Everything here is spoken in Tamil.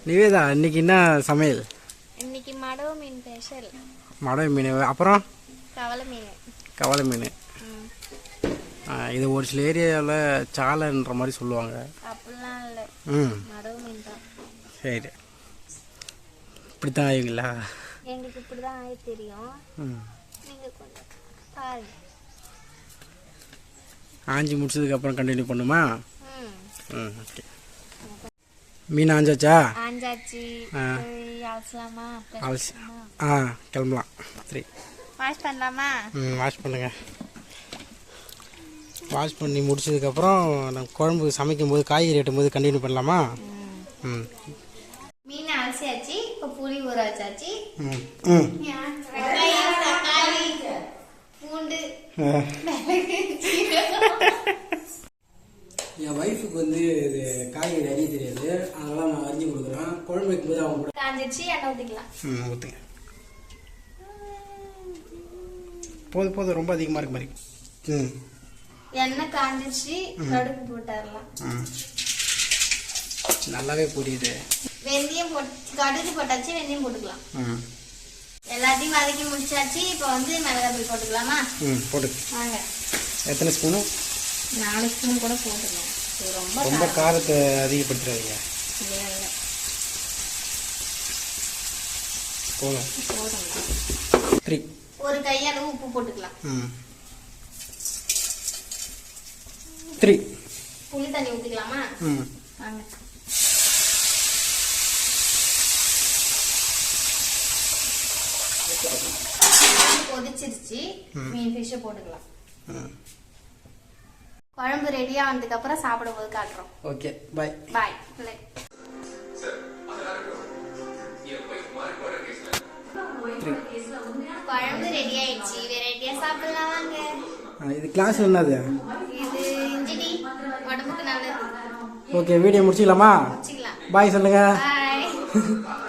நிவேதா, இன்னைக்கு என்ன சமையல்? இன்னைக்கு மடவு மீன் ஸ்பெஷல். மடவை மீன், அப்புறம் கவலை மீன். கவலை மீன். இது ஒரு சில ஏரியாவில் சாலைன்ற மாதிரி சொல்லுவாங்க. அப்படிலாம் இல்லை, மடவு மீன் தான். சரி, இப்படித்தான் ஆகுங்களா? எங்களுக்கு இப்படி தான் ஆகி தெரியும். நீங்கள் கொஞ்சம் பாருங்க. ஆஞ்சி முடிச்சதுக்கப்புறம் கண்டினியூ பண்ணுமா? ஓகே. மீன் ஆஞ்சாச்சா? ஆஞ்சாச்சு. அலசலாமா? கிளம்பலாம். சரி, வாஷ் பண்ணலாமா? வாஷ் பண்ணுங்க. வாஷ் பண்ணி முடிச்சதுக்கப்புறம் நம்ம குழம்பு சமைக்கும் போது, காய்கறி வெட்டும் போது கண்டினியூ பண்ணலாமா? மீன் அலசியாச்சு. இப்போ புளி ஊற வச்சாச்சு. தக்காளி, பூண்டு, என் ஒய்ஃபுக்கு வந்து இது காய்கறி அறிய தெரியாது, அதெல்லாம் நான் அரிஞ்சு கொடுக்குறேன். குழம்பு வைக்கும்போது அவங்க கூட காஞ்சிச்சு. எண்ணெய் ஊற்றிக்கலாம். ஊற்றுங்க. போதும் போதும், ரொம்ப அதிகமாக இருக்கு மாதிரி. எண்ணெய் காஞ்சிச்சு. கடுகு போட்டுடலாம். நல்லாவே புரியுது. வெந்தயம் கடுகு போட்டாச்சு. வெந்தயம் போட்டுக்கலாம். எல்லாத்தையும் வதக்கி முடிச்சாச்சு. இப்போ வந்து மிளகாய் போட்டுக்கலாமா? போட்டு வாங்க. எத்தனை ஸ்பூனு? 4 ஸ்பூன் கூட போட்டுக்கலாம். ரொம்ப காரத்தை அதிகப்படுத்துறாதீங்க. போதும். 3 ஒரு கையளவு உப்பு போட்டுக்கலாம். 3 புளி தண்ணி ஊற்றிக்கலாமா? வாங்க. கொதிச்சிருச்சு. மீன் ஃபிஷ்ஷை போட்டுக்கலாம். குழம்பு ரெடியா வந்ததுக்கு அப்புறம் சாப்பிடும் போது காட்டுறோம். Okay, bye bye. குழம்பு ரெடி ஆயிடுச்சு. வெரைட்டியா சாப்பிடலாம் வாங்க. இது கிளாஸ் என்னது? இது இஞ்சி டீ, உடம்புக்கு நல்லது. Okay, video முடிச்சிக்கலாமா? முடிச்சிக்கலாம். பாய் சொல்லுங்க. பாய்.